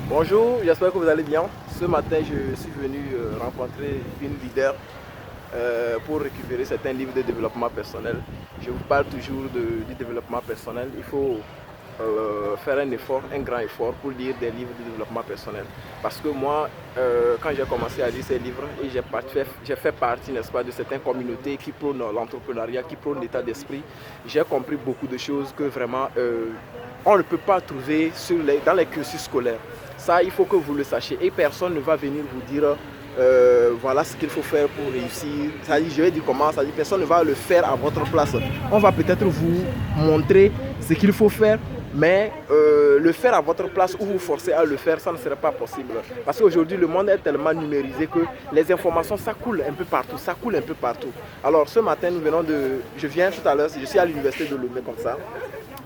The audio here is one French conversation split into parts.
Bonjour, j'espère que vous allez bien. Ce matin, je suis venu rencontrer une leader pour récupérer certains livres de développement personnel. Je vous parle toujours du développement personnel. Il faut faire un effort, un grand effort pour lire des livres de développement personnel. Parce que moi, quand j'ai commencé à lire ces livres, et j'ai fait partie, n'est-ce pas, de certaines communautés qui prônent l'entrepreneuriat, qui prônent l'état d'esprit, j'ai compris beaucoup de choses que vraiment on ne peut pas trouver dans les cursus scolaires. Ça, il faut que vous le sachiez. Et personne ne va venir vous dire voilà ce qu'il faut faire pour réussir. Ça dit, je vais dire comment, ça dit, personne ne va le faire à votre place. On va peut-être vous montrer ce qu'il faut faire, mais le faire à votre place ou vous forcer à le faire, ça ne serait pas possible. Parce qu'aujourd'hui, le monde est tellement numérisé que les informations, ça coule un peu partout, ça coule un peu partout. Alors ce matin, je viens tout à l'heure, je suis à l'université de Lomé comme ça.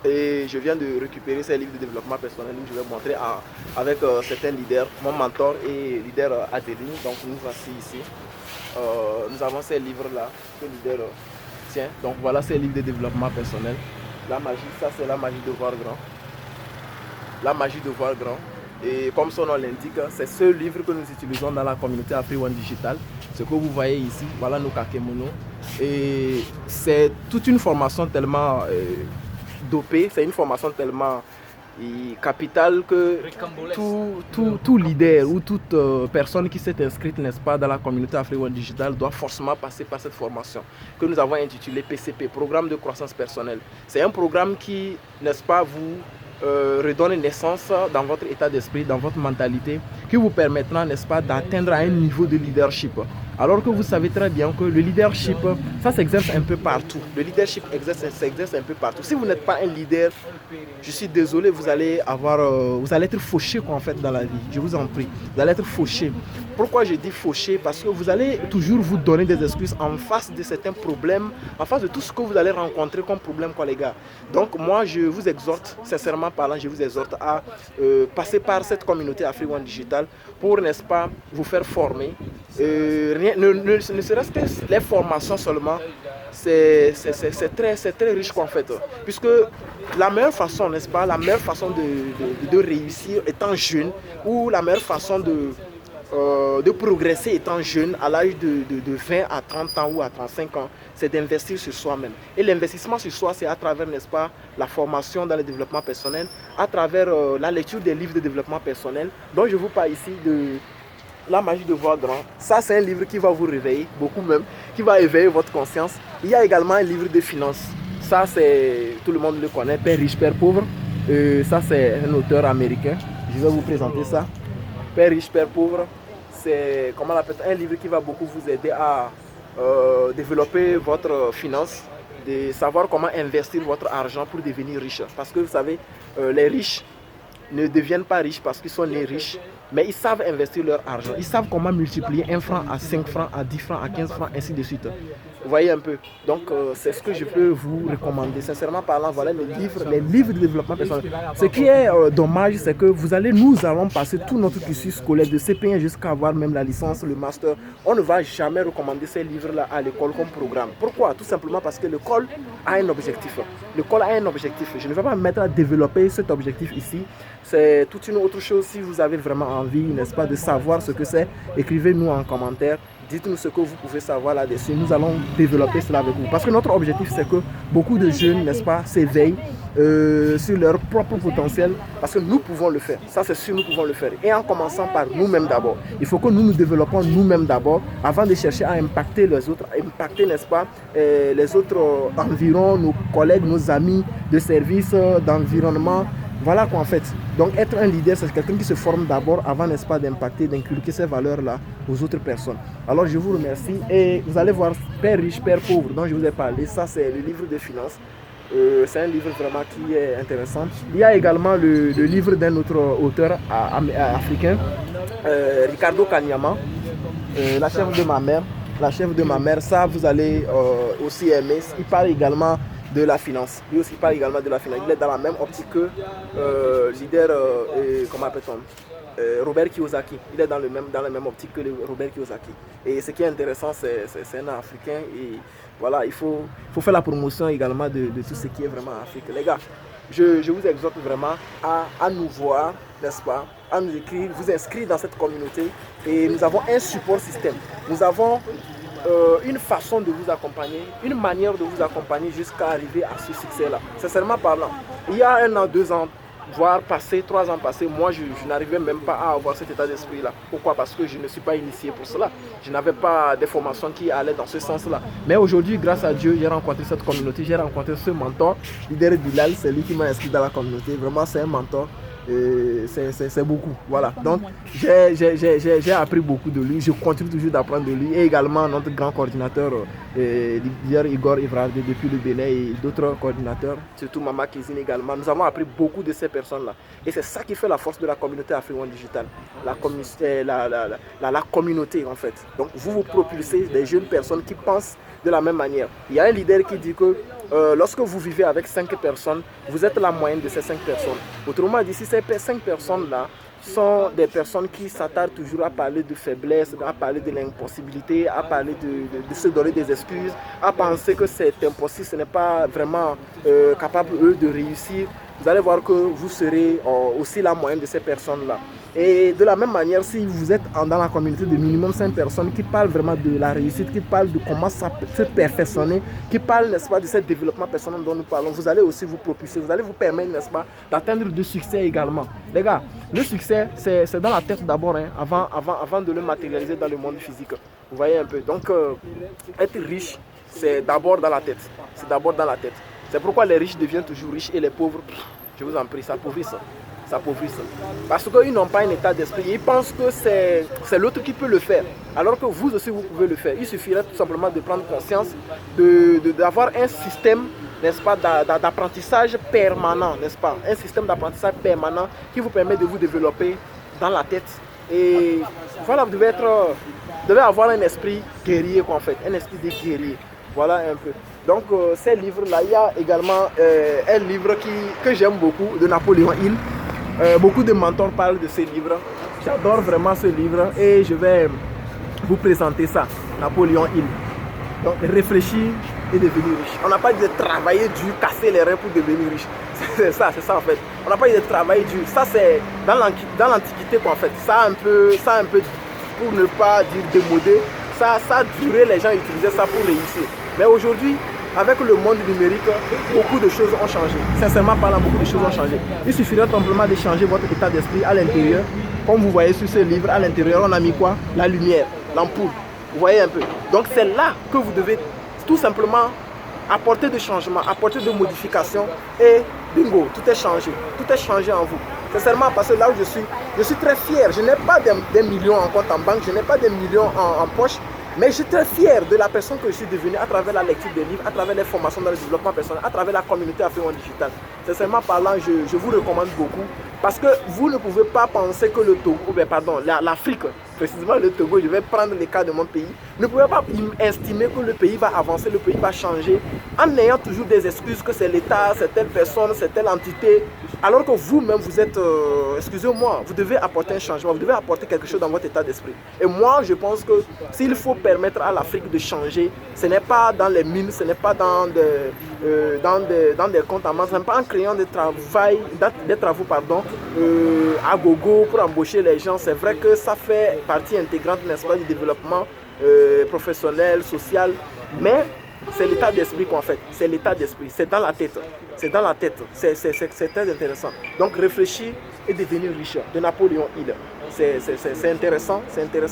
Et je viens de récupérer ces livres de développement personnel où je vais montrer avec certains leaders, mon mentor et leader Adeline. Donc nous voici ici. Nous avons ces livres-là que le leader tient. Donc voilà ces livres de développement personnel. La magie, ça c'est la magie de voir grand. La magie de voir grand. Et comme son nom l'indique, c'est ce livre que nous utilisons dans la communauté Afrione Digital. Ce que vous voyez ici, voilà nos kakemono. Et c'est toute une formation tellement dopée, c'est une formation tellement capitale que tout leader ou toute personne qui s'est inscrite, n'est-ce pas, dans la communauté Afrione Digital doit forcément passer par cette formation que nous avons intitulée PCP, Programme de croissance personnelle. C'est un programme qui, n'est-ce pas, vous redonne naissance dans votre état d'esprit, dans votre mentalité, qui vous permettra, n'est-ce pas, d'atteindre un niveau de leadership. Alors que vous savez très bien que le leadership, ça s'exerce un peu partout. Le leadership s'exerce un peu partout. Si vous n'êtes pas un leader, je suis désolé, vous allez être fauché en fait dans la vie. Je vous en prie, vous allez être fauché. Pourquoi je dis fauché? Parce que vous allez toujours vous donner des excuses en face de certains problèmes, en face de tout ce que vous allez rencontrer comme problème, quoi, les gars. Donc moi, je vous exhorte, sincèrement parlant, je vous exhorte à passer par cette communauté Afrione Digital pour, n'est-ce pas, vous faire former. Ne serait-ce que les formations seulement, c'est très riche en fait. Puisque la meilleure façon, n'est-ce pas, la meilleure façon de réussir étant jeune, ou la meilleure façon de progresser étant jeune à l'âge de 20 à 30 ans ou à 35 ans, c'est d'investir sur soi-même. Et l'investissement sur soi, c'est à travers, n'est-ce pas, la formation dans le développement personnel, à travers la lecture des livres de développement personnel, dont je vous parle ici de La magie de voir grand. Ça, c'est un livre qui va vous réveiller, beaucoup même, qui va éveiller votre conscience. Il y a également un livre de finances. Ça, c'est, tout le monde le connaît, Père riche, Père pauvre. Ça, c'est un auteur américain. Je vais vous présenter ça. Père riche, Père pauvre. C'est, comment on appelle ça, un livre qui va beaucoup vous aider à développer votre finance, de savoir comment investir votre argent pour devenir riche. Parce que vous savez, les riches ne deviennent pas riches parce qu'ils sont nés riches, mais ils savent investir leur argent. Ils savent comment multiplier 1 franc à 5 francs, à 10 francs, à 15 francs, ainsi de suite. Vous voyez un peu. Donc, c'est ce que je peux vous recommander. Sincèrement parlant, voilà les livres de développement personnel. Ce qui est dommage, c'est que nous allons passer tout notre cursus scolaire de CP1 jusqu'à avoir même la licence, le master. On ne va jamais recommander ces livres-là à l'école comme programme. Pourquoi? Tout simplement parce que l'école a un objectif. L'école a un objectif. Je ne vais pas me mettre à développer cet objectif ici. C'est toute une autre chose. Si vous avez vraiment envie, n'est-ce pas, de savoir ce que c'est, écrivez-nous en commentaire. Dites-nous ce que vous pouvez savoir là-dessus. Nous allons développer cela avec vous. Parce que notre objectif, c'est que beaucoup de jeunes, n'est-ce pas, s'éveillent sur leur propre potentiel. Parce que nous pouvons le faire. Ça, c'est sûr, nous pouvons le faire. Et en commençant par nous-mêmes d'abord. Il faut que nous nous développons nous-mêmes d'abord avant de chercher à impacter les autres. Impacter, n'est-ce pas, les autres environs, nos collègues, nos amis de service, d'environnement. Voilà quoi en fait. Donc être un leader, c'est quelqu'un qui se forme d'abord avant, n'est-ce pas, d'impacter, d'inculquer ces valeurs-là aux autres personnes. Alors je vous remercie et vous allez voir Père riche, Père pauvre dont je vous ai parlé. Ça c'est le livre de finances. C'est un livre vraiment qui est intéressant. Il y a également le livre d'un autre auteur africain, Ricardo Kanyama, La chèvre de ma mère. La chèvre de ma mère, ça vous allez aussi aimer. Il parle également de la finance. Lui aussi parle également de la finance. Il est dans la même optique que leader, comment appelle-t-on, Robert Kiyosaki. Il est dans la même optique que Robert Kiyosaki. Et ce qui est intéressant, c'est un Africain. Et voilà, il faut faire la promotion également de tout ce qui est vraiment Afrique. Les gars, je vous exhorte vraiment à nous voir, n'est-ce pas, à nous écrire, vous inscrire dans cette communauté. Et nous avons un support système. Nous avons une façon de vous accompagner, une manière de vous accompagner jusqu'à arriver à ce succès-là. Sincèrement parlant, il y a 1 an, 2 ans, voire passé, 3 ans passés, moi je n'arrivais même pas à avoir cet état d'esprit-là. Pourquoi? Parce que je ne suis pas initié pour cela. Je n'avais pas des formations qui allaient dans ce sens-là. Mais aujourd'hui, grâce à Dieu, j'ai rencontré cette communauté, j'ai rencontré ce mentor, Leader Bilal, c'est lui qui m'a inscrit dans la communauté. Vraiment, c'est un mentor. C'est beaucoup, voilà. Donc j'ai appris beaucoup de lui, je continue toujours d'apprendre de lui, et également notre grand coordinateur Igor Ivrade depuis le Bénin, et d'autres coordinateurs, surtout Mama Kizine également. Nous avons appris beaucoup de ces personnes là, et c'est ça qui fait la force de la communauté Afrique One Digital, la communauté en fait. Donc vous propulsez des jeunes personnes qui pensent de la même manière. Il y a un leader qui dit que lorsque vous vivez avec 5 personnes, vous êtes la moyenne de ces 5 personnes. Autrement dit, si ces 5 personnes-là sont des personnes qui s'attardent toujours à parler de faiblesse, à parler de l'impossibilité, à parler de se donner des excuses, à penser que c'est impossible, ce n'est pas vraiment capable eux de réussir, vous allez voir que vous serez aussi la moyenne de ces personnes-là. Et de la même manière, si vous êtes dans la communauté de minimum 5 personnes qui parlent vraiment de la réussite, qui parlent de comment ça peut se perfectionner, qui parlent, n'est-ce pas, de ce développement personnel dont nous parlons, vous allez aussi vous propulser, vous allez vous permettre, n'est-ce pas, d'atteindre du succès également. Les gars, le succès, c'est dans la tête d'abord, hein, avant de le matérialiser dans le monde physique. Vous voyez un peu. Donc, être riche, c'est d'abord dans la tête. C'est d'abord dans la tête. C'est pourquoi les riches deviennent toujours riches et les pauvres, je vous en prie, s'appauvrissent. Parce qu'ils n'ont pas un état d'esprit. Ils pensent que c'est l'autre qui peut le faire. Alors que vous aussi, vous pouvez le faire. Il suffirait tout simplement de prendre conscience, d'avoir un système, n'est-ce pas, d'apprentissage permanent, n'est-ce pas? Un système d'apprentissage permanent qui vous permet de vous développer dans la tête. Et voilà, vous devez avoir un esprit guerrier, quoi, en fait. Un esprit de guerrier. Voilà un peu. Donc, ces livres-là, il y a également un livre que j'aime beaucoup, de Napoléon Hill. Beaucoup de mentors parlent de ce livre. J'adore vraiment ce livre et je vais vous présenter ça. Napoléon Hill. Donc, réfléchir et devenir riche. On n'a pas dit de travailler dur, casser les reins pour devenir riche. C'est ça en fait. On n'a pas dit de travailler dur. Ça, c'est dans l'Antiquité, quoi, en fait. Ça un peu, pour ne pas dire démodé, ça a duré, les gens utilisaient ça pour réussir. Mais aujourd'hui, avec le monde numérique, beaucoup de choses ont changé. Sincèrement parlant, beaucoup de choses ont changé. Il suffirait simplement de changer votre état d'esprit à l'intérieur. Comme vous voyez sur ce livre, à l'intérieur, on a mis quoi? La lumière, l'ampoule. Vous voyez un peu. Donc c'est là que vous devez tout simplement apporter des changements, apporter des modifications et bingo, tout est changé. Tout est changé en vous. Sincèrement, parce que là où je suis très fier. Je n'ai pas des millions en compte en banque, je n'ai pas des millions en poche. Mais je suis très fier de la personne que je suis devenue à travers la lecture des livres, à travers les formations dans le développement personnel, à travers la communauté Afrique One Digital. Sincèrement parlant, je vous recommande beaucoup parce que vous ne pouvez pas penser que le Togo, l'Afrique, précisément le Togo, je vais prendre le cas de mon pays, ne pouvez pas estimer que le pays va avancer, le pays va changer en ayant toujours des excuses que c'est l'État, c'est telle personne, c'est telle entité, alors que vous-même vous êtes, excusez-moi, vous devez apporter un changement, vous devez apporter quelque chose dans votre état d'esprit. Et moi, je pense que s'il faut permettre à l'Afrique de changer, ce n'est pas dans les mines, ce n'est pas dans des comptes en masse, ce n'est pas en créant des travaux à gogo pour embaucher les gens. C'est vrai que ça fait partie intégrante, n'est-ce pas, du développement professionnel, social, mais c'est l'état d'esprit qu'on fait, c'est l'état d'esprit, c'est dans la tête, c'est dans la tête, c'est très intéressant. Donc réfléchir et devenir riche, de Napoléon Hill, c'est intéressant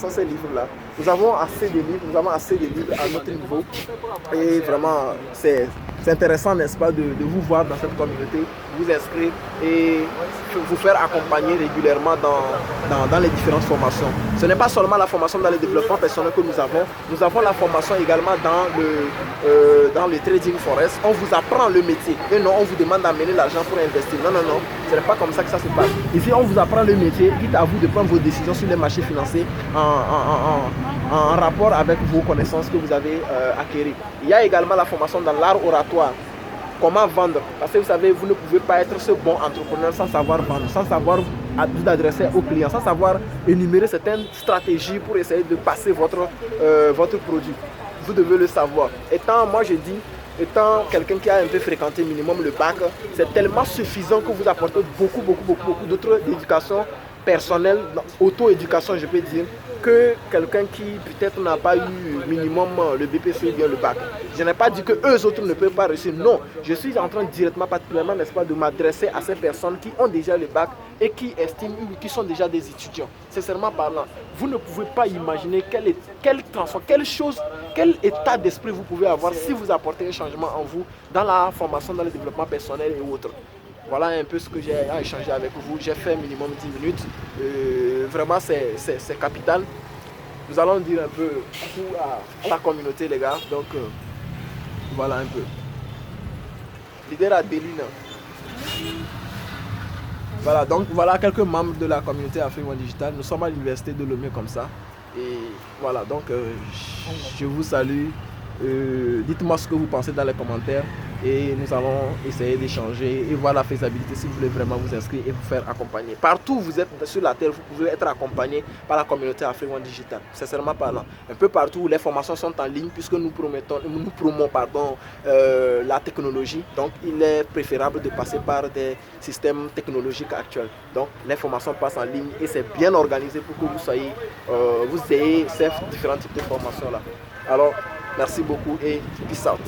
ces livres-là. Nous avons assez de livres, à notre niveau et vraiment c'est intéressant, n'est-ce pas, de vous voir dans cette communauté, vous inscrire et vous faire accompagner régulièrement dans les différentes formations. Ce n'est pas seulement la formation dans le développement personnel que nous avons la formation également dans le trading forex. On vous apprend le métier et non on vous demande d'amener l'argent pour investir. Non, ce n'est pas comme ça que ça se passe. Ici on vous apprend le métier, quitte à vous de prendre vos décisions sur les marchés financiers en rapport avec vos connaissances que vous avez acquises. Il y a également la formation dans l'art oratoire. Comment vendre? Parce que vous savez, vous ne pouvez pas être ce bon entrepreneur sans savoir vendre, sans savoir vous adresser aux clients, sans savoir énumérer certaines stratégies pour essayer de passer votre produit. Vous devez le savoir. Et tant moi je dis, étant quelqu'un qui a un peu fréquenté minimum le bac, c'est tellement suffisant que vous apportez beaucoup d'autres éducations personnelles, auto-éducation je peux dire, que quelqu'un qui peut-être n'a pas eu minimum le BPC ou bien le bac. Je n'ai pas dit que eux autres ne peuvent pas réussir, non. Je suis en train directement, particulièrement, n'est-ce pas, de m'adresser à ces personnes qui ont déjà le bac et qui estiment ou qui sont déjà des étudiants. Sincèrement parlant, vous ne pouvez pas imaginer quel état d'esprit vous pouvez avoir si vous apportez un changement en vous dans la formation, dans le développement personnel et autres. Voilà un peu ce que j'ai à échanger avec vous. J'ai fait minimum 10 minutes. Vraiment, c'est capital. Nous allons dire un peu à la communauté, les gars. Donc, voilà un peu. Leader Adeline. Voilà, donc voilà quelques membres de la communauté Afrique One Digital. Nous sommes à l'université de Lomé comme ça. Et voilà, donc je vous salue. Dites-moi ce que vous pensez dans les commentaires et nous allons essayer d'échanger et voir la faisabilité si vous voulez vraiment vous inscrire et vous faire accompagner. Partout où vous êtes sur la terre, vous pouvez être accompagné par la communauté Afrique One Digital. Sincèrement parlant, un peu partout où les formations sont en ligne puisque nous promouvons la technologie. Donc il est préférable de passer par des systèmes technologiques actuels. Donc les formations passent en ligne et c'est bien organisé pour que vous ayez ces différents types de formations là. Alors, merci beaucoup et peace out.